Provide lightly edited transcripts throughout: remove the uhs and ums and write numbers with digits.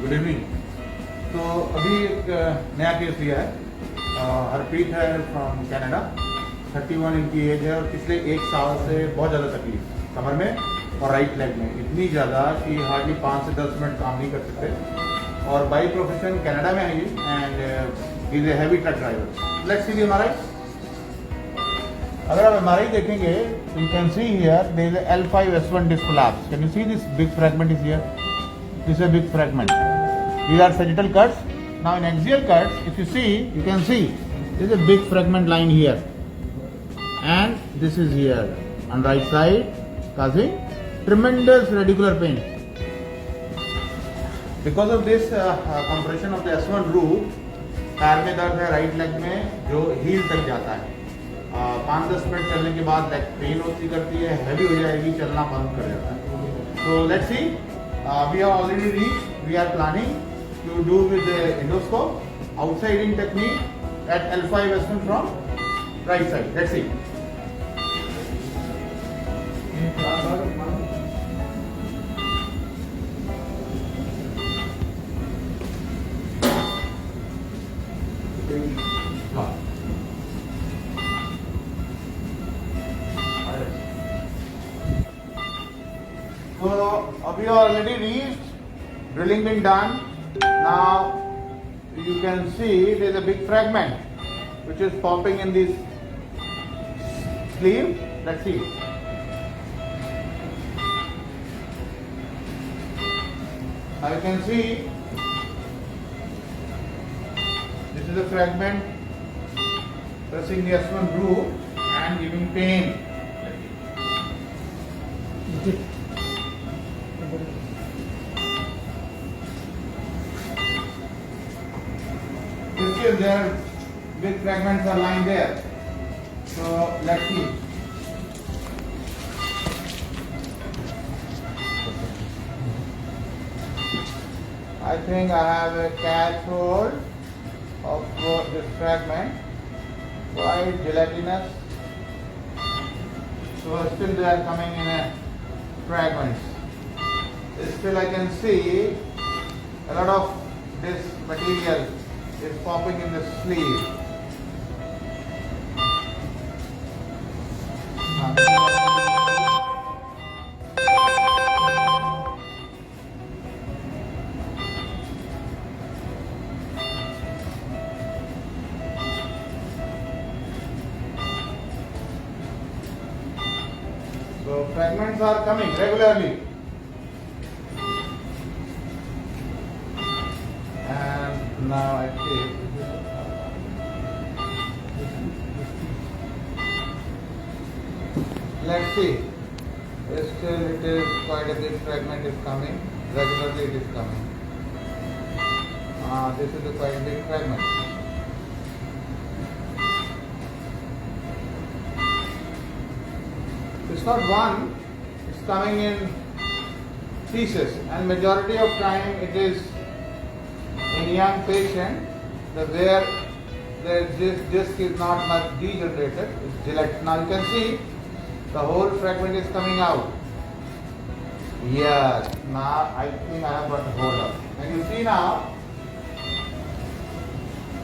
Good evening. तो अभी एक नया केस लिया है। हरप्रीत है फ्रॉम कनाडा। 31 इनकी एज है और पिछले एक साल से बहुत ज़्यादा तकलीफ कमर में और राइट लेग में, इतनी ज़्यादा कि हार्डली 5 से 10 मिनट काम नहीं कर सकते। और बाई प्रोफेशन कनाडा में है ये and is a heavy truck driver. Let's see the MRI. अगर आप एमआरआई देखेंगे you can see here there is L5S1 disc collapse. Can you see this big fragment is here? This is a big fragment. These are sagittal cuts. Now in axial cuts, if you see, you can see there is a big fragment line here, and this is here on right side, causing tremendous radicular pain. Because of this compression of the S1 root, पैर में दर्द है right leg में जो heal तक जाता है। 5-10 minute चलने के बाद लेग पेन होती करती है, हैवी हो जाएगी, चलना बंद कर देता है। So let's see, we are already reach, we are planning to do with the endoscope outside in technique at L5S1 from right side. Let's see. So we are already reached, drilling been done. Now you can see there is a big fragment which is popping in this sleeve. Let's see. Now you can see this is a fragment pressing the S1 groove and giving pain. Still there, big fragments are lying there. So let's see. I think I have a catch hold of this fragment, quite gelatinous. So still they are coming in a fragments. Still I can see a lot of this material is popping in the sleeve. So fragments are coming regularly. And now I see. Let's see. Still it is quite a big fragment is coming. Regularly it is coming. This is a quite big fragment. It's not one, it's coming in pieces, and majority of time it is in young patient, where this disc is not much degenerated, it's gelatin. Now you can see the whole fragment is coming out. Yes, now I think I have got a hold of. Can you see now?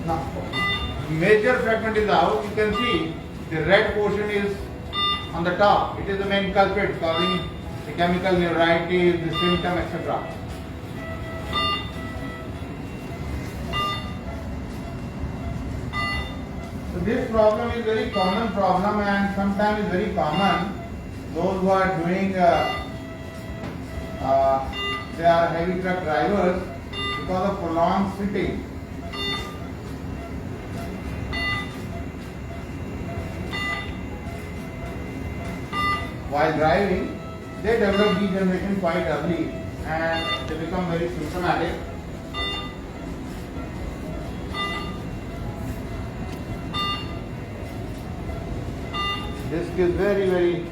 Now, major fragment is out. You can see the red portion is on the top. It is the main culprit causing the chemical neuritis, the symptom, etc. So this problem is very common problem, and sometimes is very common. Those who are doing, they are heavy truck drivers because of prolonged sitting. While driving, they develop degeneration quite early and they become very symptomatic. Disc is very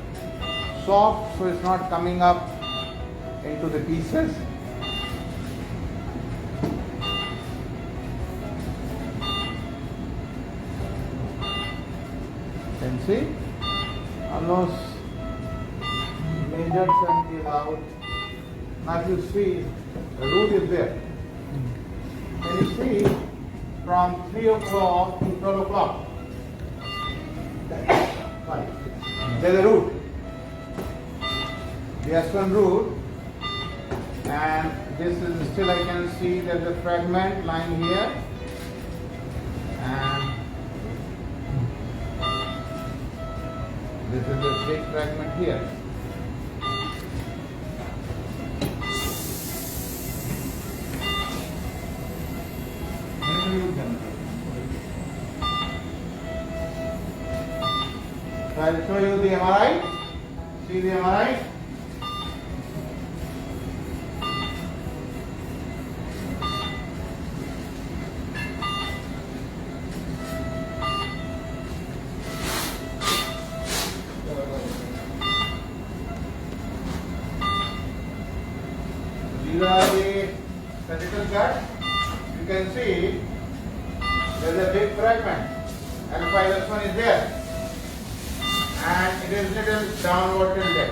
soft, so it's not coming up into the pieces. Can see almost major chunk is out. Now if you see, the root is there. see from 3 o'clock to 12 o'clock. Sorry. There's a root. The S1 root, and this is still I can see there's a fragment lying here, and this is a big fragment here. So I'll show you the MRI. See the MRI. These are the sagittal gut. You can see there is a big fragment. L5S1 is there, and it is little downward tilted.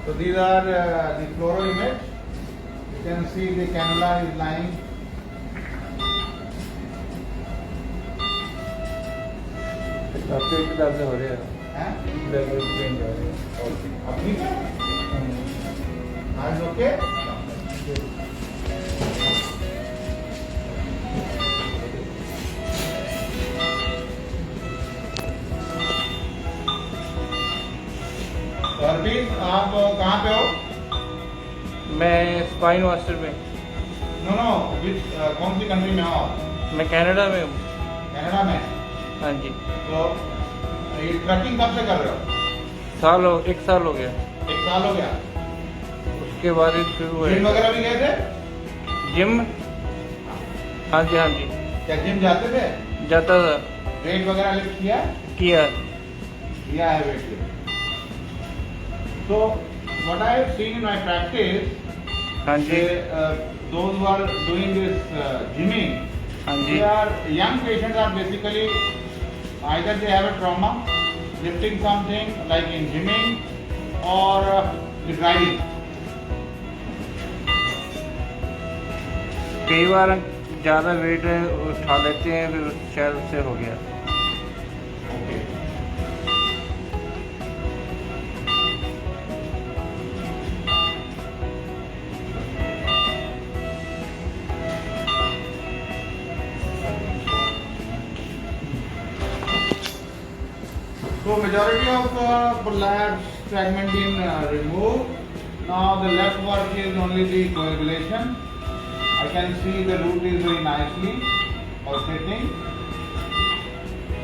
So these are the fluoro image. You can see the cannula is lying. पेट में दर्द हो रहे हैं, हैं? Level change हो रहे हैं। अब ठीक है? आज ओके? अरविंद, आप कहाँ पे हो? मैं स्पाइन मास्टर में। नो नो, कौन सी कंट्री में हो आप? मैं कनाडा में हूँ। कनाडा में? हाँ जी। तो ये ट्रैकिंग कब से कर रहे हो? 1 साल हो गया। 1 साल हो गया। उसके बाद ही शुरू हुआ। जिम वगैरह भी गए थे? जिम? हाँ जी, हाँ जी। क्या जिम जाते थे? जाता था। वेट वगैरह लिफ्ट किया? किया है weight lift. So what I have seen in my practice, हाँ जी। those who are doing this gymming, हाँ जी। they are young patients are basically either they have a trauma, lifting something like in gymming or the driving. कई बार ज़्यादा wait उठा लेते हैं, फिर शायद उससे हो गया। Okay. So majority of labs fragment been removed. Now the left work is only the coagulation. I can see the root is very nicely pulsating.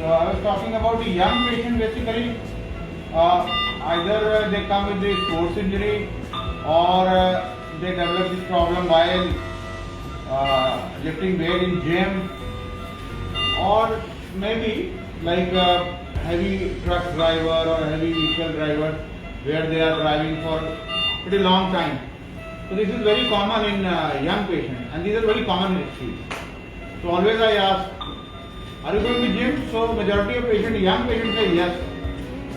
So I was talking about the young patient basically. Either they come with the sports injury or they develop this problem while lifting weight in gym, or maybe like heavy truck driver or heavy vehicle driver where they are driving for pretty long time. So this is very common in young patients, and these are very common issues. So always I ask, are you going to gym? So majority of patients, young patients say yes,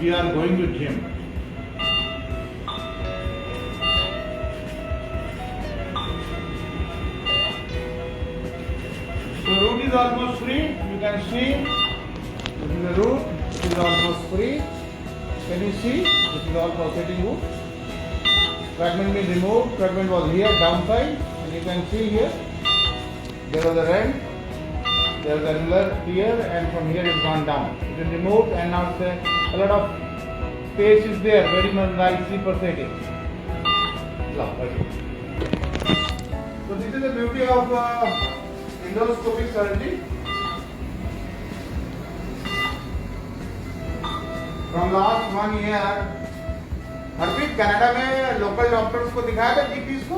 we are going to gym. So root is almost free. You can see this is the root. This is almost free. Can you see? This is all pulsating root. Fragment been removed. Fragment was here downside, and you can see here there was a rent. There was another here, and from here it's gone down. It is removed, and now a lot of space is there, very much nicely pulsating. So this is the beauty of endoscopic surgery. From last 1 year, Harpreet Canada में local doctors को दिखाया था जीपीस को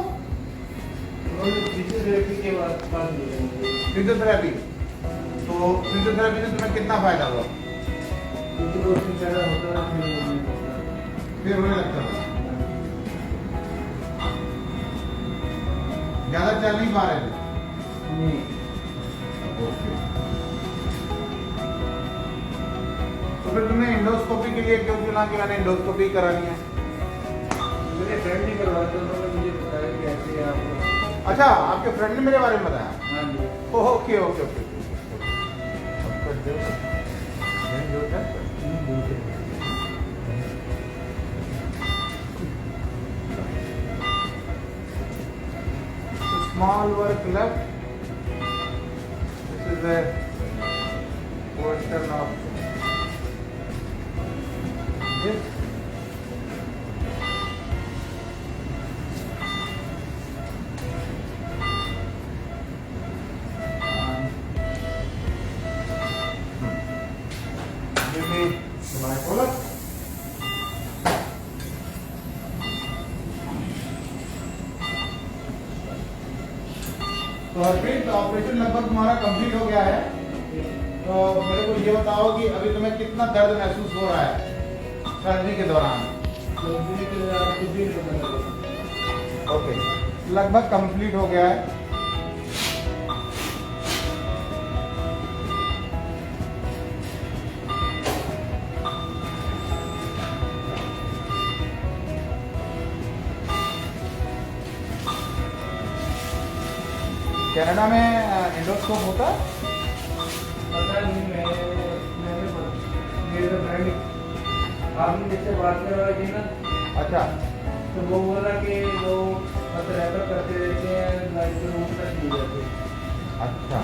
physiotherapy के बाद physiotherapy. तो physiotherapy से तुम्हें कितना फायदा हुआ? फिर होने लगता था। ज्यादा चल नहीं पा रहे थे। तो फिर तुमने इंडोस्कोपी के लिए क्यों चुना कि मैंने इंडोस्कोपी करानी है? मेरे फ्रेंड ने करवाया था, उन्होंने मुझे बताया कि ऐसे आप। अच्छा, आपके फ्रेंड ने मेरे बारे में बताया? हाँ जी। Okay okay okay. Small work left. This is a portion of this. Give me my collar. तो हरप्रीत, ऑपरेशन लगभग तुम्हारा कंप्लीट हो गया है। तो मेरे को ये बताओ कि अभी तुम्हें कितना दर्द महसूस हो रहा है सर्जरी के दौरान? ओके, लगभग कंप्लीट हो गया है। कनाडा में एंडोस्कोप होता है? पता नहीं, मैंने मेरे फ्रेंड आपने जिससे बात कर रही थी ना, अच्छा, तो वो बोला कि वो बस रेफर करते रहते हैं, लाइफ रूम तक नहीं जाते। अच्छा,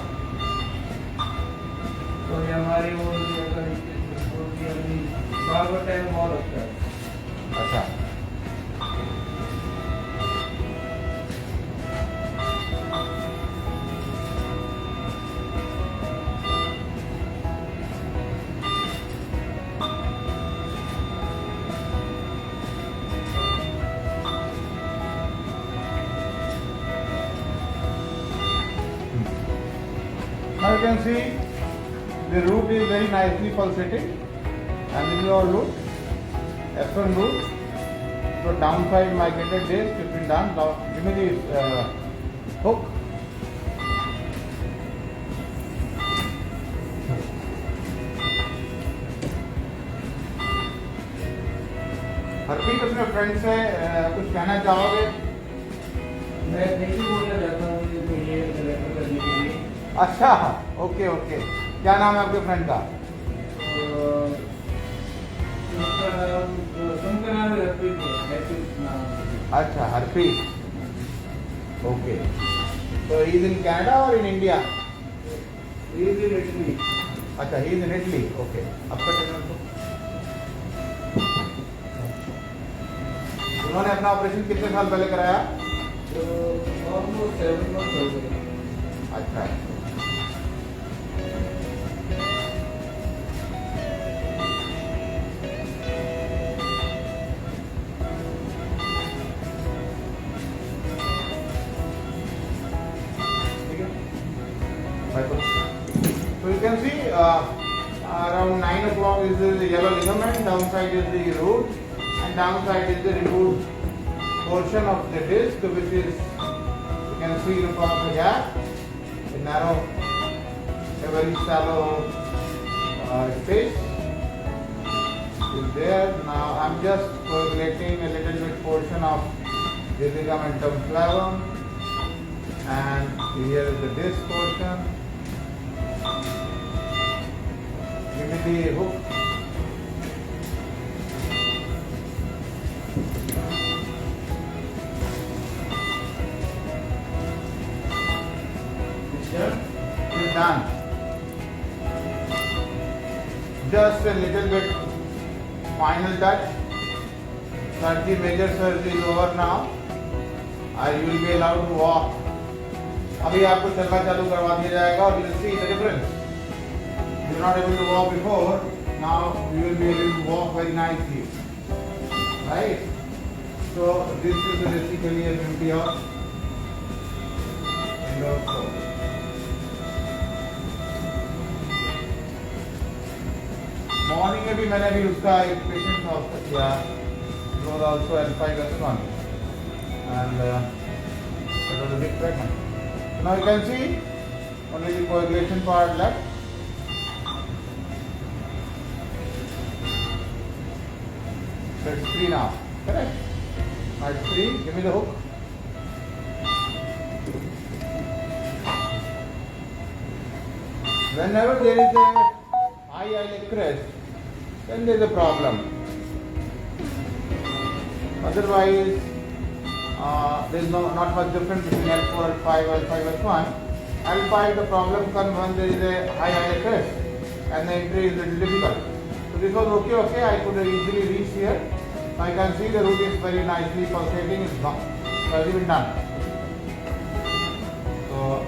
तो ये हमारी वो बार टाइम बहुत लगता है। अच्छा। Now you can see the root is very nicely pulsating, and this is our root, F1 root. So downside migrated disc has been done. Now give me the hook. Harpreet, अपने फ्रेंड से कुछ कहना चाहोगे? मैं नहीं बोलना चाहता हूँ कि ये रेफर करने के लिए। अच्छा, ओके ओके। क्या नाम है आपके फ्रेंड का? उनका नाम हरप्रीत है। अच्छा, हरप्रीत, ओके। तो ही इज इन कनाडा और इन इंडिया? इटली। अच्छा, he is in Italy, okay. आपका चैनल तो उन्होंने अपना ऑपरेशन कितने साल पहले कराया? तो ऑलमोस्ट 7 मंथ हो गए। अच्छा, so you can see around 9 o'clock is the yellow ligament, downside is the root, and downside is the removed portion of the disc, which is, you can see in front of the gap, a narrow, a very shallow space is there. Now I'm just coagulating a little bit portion of the ligamentum flavum, and here is the disc portion. Give me the hook. It's done. Just a little bit final touch. Surgery, major surgery is over now. You will be allowed to walk. अभी आपको चलना चालू करवा दिया जाएगा और you will see the difference. You were not able to walk before. Now you will be able to walk very nicely. Right? So this is basically a beauty of endoscope. Morning में भी मैंने अभी उसका एक patient था उसका किया, it was also L5S1 and it was a big fragment. So now you can see only the coagulation part left. So it's free now, correct? Now it's free. Give me the hook. Whenever there is a high iliac crest, then there is a problem. Otherwise, there is not much difference between L4, L5, L5S1. L5, the problem comes when there is a high iliac crest and the entry is a little difficult. So this was okay, I could easily reach here. Now you can see the root is very nicely pulsating, it's not already been done. So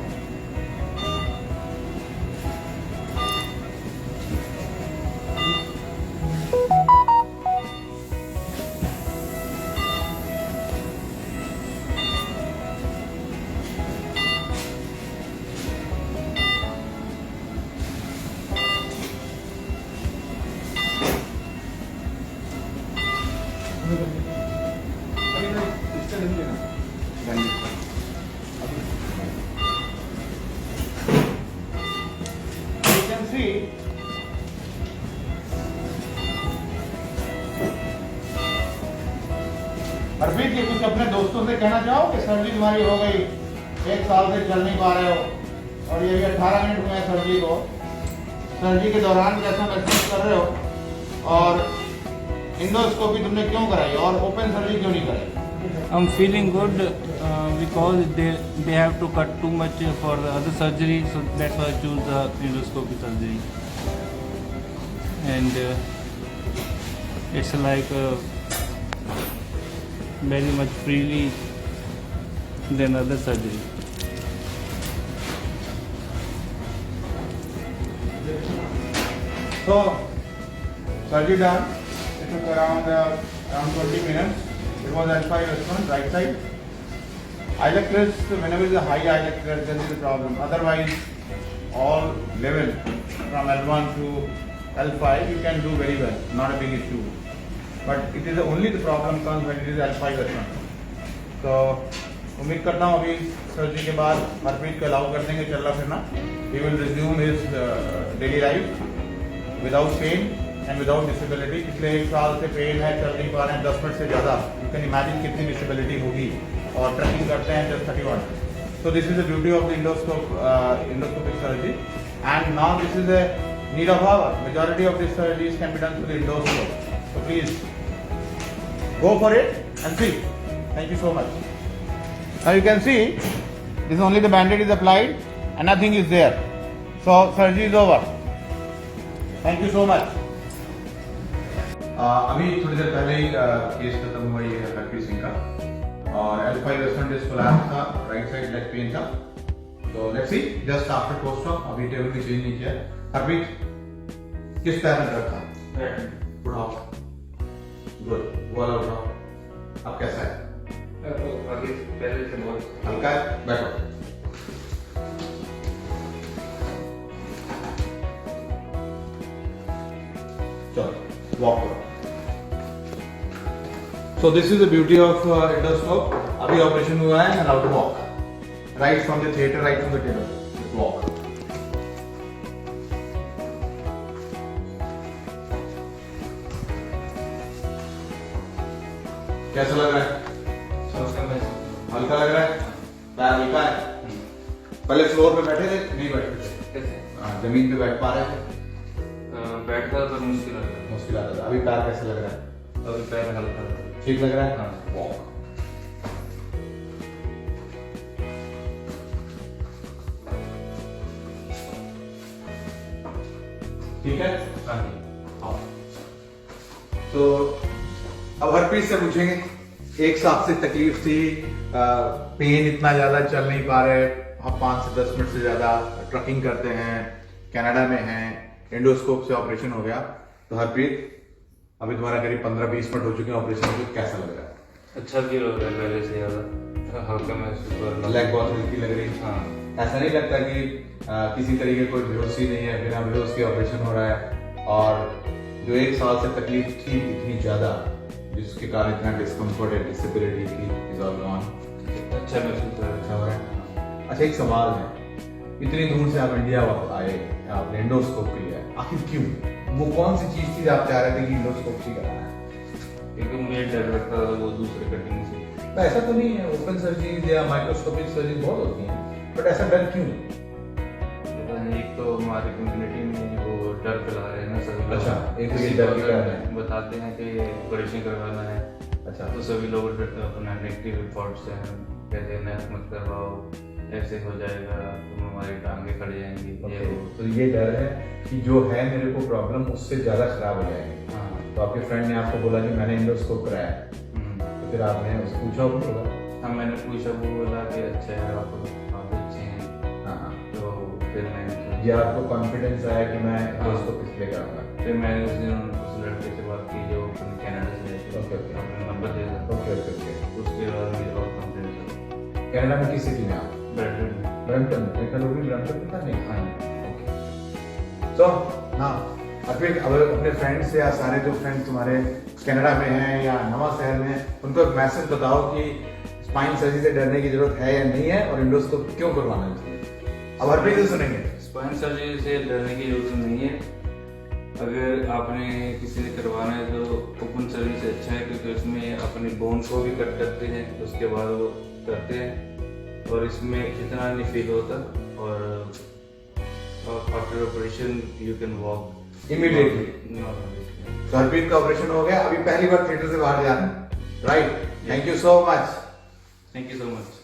you can see Harpreet ji कुछ अपने दोस्तों से कहना चाहोगे? Surgery तुम्हारी हो गई, 1 साल से चल नहीं पा रहे हो और ये भी 18 मिनट हुए हैं सर्जरी को। सर्जरी के दौरान कैसा महसूस कर रहे हो और इंडोस्कोपी तुमने क्यों कराई और ओपन सर्जरी क्यों नहीं कराई? I'm feeling good because they have to cut too much for the other surgery, so that's why I choose the endoscopy surgery. And it's like very much freely than other surgery. So surgery done. It took around 20 minutes. It was L5S1 right side. Iliac crest, whenever is a high iliac crest, then is a problem. Otherwise, all level from L1 to L5 you can do very well, not a big issue. But it is only the problem comes when it is L5S1. So उम्मीद करता हूँ अभी surgery के बाद हरप्रीत को allow कर देंगे चलना फिरना. He will resume his daily life without pain and without disability. पिछले 1 साल से पेन है, चल नहीं पा रहे हैं 10 मिनट से ज़्यादा. You can imagine कितनी disability होगी और ट्रैकिंग करते हैं just 31. So this is the beauty of the endoscopic surgery. And now this is a need of hour. Majority of these surgeries can be done through the endoscope. So please go for it and see. Thank you so much. Now you can see this is only the band-aid is applied and nothing is there. So surgery is over. Thank you so much. अभी थोड़ी देर पहले ही case खत्म हुआ ये हरप्रीत सिंह का और L5S1 disc collapse था, right side leg pain था. तो let's see just after post op. अभी टेबल भी चेंज नहीं किया. हरप्रीत किस पैर में रखा? उठाओ. गुड. वो वाला उठाओ. अब कैसा है? अभी पहले से बहुत हल्का है. बैठो. चलो वॉक करो. So this is the beauty of endoscope. अभी ऑपरेशन हुआ है and now to walk. Right from the theater, right from the table. Just walk. कैसा लग रहा है? हल्का लग रहा है? पैर हल्का है? पहले फ्लोर पे बैठे थे? नहीं बैठे थे? जमीन पे बैठ पा रहे थे? बैठता तो मुश्किल आता है. मुश्किल आता था. अभी पैर कैसा लग रहा है? अभी पैर हल्का है. ठीक लग रहा है? हाँ. वॉक. ठीक है? हाँ. तो अब हरप्रीत से पूछेंगे. 1 साल से तकलीफ थी, पेन इतना ज्यादा चल नहीं पा रहे, आप 5 से 10 मिनट से ज्यादा ट्रकिंग करते हैं, कनाडा में हैं, एंडोस्कोप से ऑपरेशन हो गया. तो हरप्रीत अभी तुम्हारा करीब 15-20 मिनट हो चुके हैं ऑपरेशन को. कैसा लग रहा है? अच्छा फील हो रहा है पहले से ज्यादा. हल्का महसूस हो रहा है. लेग बहुत हल्की लग रही है. हाँ. ऐसा नहीं लगता कि किसी तरीके कोई बेहोशी नहीं है, बिना बेहोश के ऑपरेशन हो रहा है और जो 1 साल से तकलीफ थी इतनी ज़्यादा, जिसके कारण इतना डिस्कम्फर्ट है, डिसेबिलिटी की, इज ऑल गॉन। अच्छा महसूस हो अच्छा हो रहा है। अच्छा, एक सवाल है, इतनी दूर से आप इंडिया आए, आपने एंडोस्कोप लिया है, आखिर क्यों? वो कौन सी चीज़ थी आप चाह रहे थे कि एंडोस्कोप ही कराना है? क्योंकि मुझे डर लगता था वो दूसरे कटिंग से। तो ऐसा तो नहीं है, ओपन सर्जरीज या माइक्रोस्कोपिक सर्जरी बहुत होती हैं, बट ऐसा डर क्यों? पता नहीं, एक तो हमारी कम्युनिटी में वो डर फैला रहे हैं ना सभी लोग। अच्छा, एक तो ये किसी डर को के अगर कारण है। बताते हैं कि ऑपरेशन करवाना है अच्छा, तो सभी लोग अपना नेगेटिव रिपोर्ट्स हैं, कहते हैं नहीं मत करवाओ, ऐसे हो जाएगा, तुम हमारी टांगे खड़ जाएंगी, ये ओके। वो। तो ये डर है कि जो है मेरे को प्रॉब्लम उससे ज़्यादा खराब हो जाएगी। हाँ। तो आपके फ्रेंड ने आपको बोला कि मैंने एंडोस्कोप कराया है, तो फिर आपने उससे पूछा होगा? हाँ, मैंने पूछा, वो बोला कि अच्छा है, आप अच्छे हैं। हाँ हाँ। तो फिर मैंने ये आपको कॉन्फिडेंस आया कि मैं एंडोस्कोप इसलिए कराऊंगा? फिर मैंने उस दिन उस लड़के से बात की जो कनाडा से है, ओके, ओके। अपना नंबर दे दिया। Okay okay okay. उसके बाद मुझे और कंप्लेंट हुआ। कनाडा में किस सिटी में आप? ब्रैम्पटन में। ब्रैम्पटन में? मेरे ख्याल वो भी ब्रैम्पटन में था नहीं? हाँ। ओके। तो हाँ, अर्पित, अब अपने फ्रेंड्स या सारे जो फ्रेंड्स तुम्हारे कनाडा में हैं या नवा शहर में हैं, उनको एक मैसेज बताओ कि स्पाइन सर्जरी से डरने की जरूरत है या नहीं है, और एंडोस्कोप क्यों करवाना चाहिए। अब अर्पित से सुनेंगे। स्पाइन सर्जरी से डरने की जरूरत नहीं है। अगर आपने किसी से करवाना है तो ओपन सर्जरी से अच्छा है, क्योंकि उसमें अपने बोन्स को भी कट करते हैं, उसके बाद वो करते हैं, और इसमें इतना नहीं फील होता, और after operation you can walk immediately. तो अर्पित का ऑपरेशन हो गया, अभी पहली बार थिएटर से बाहर जा रहे हैं, right? Thank you so much. Thank you so much.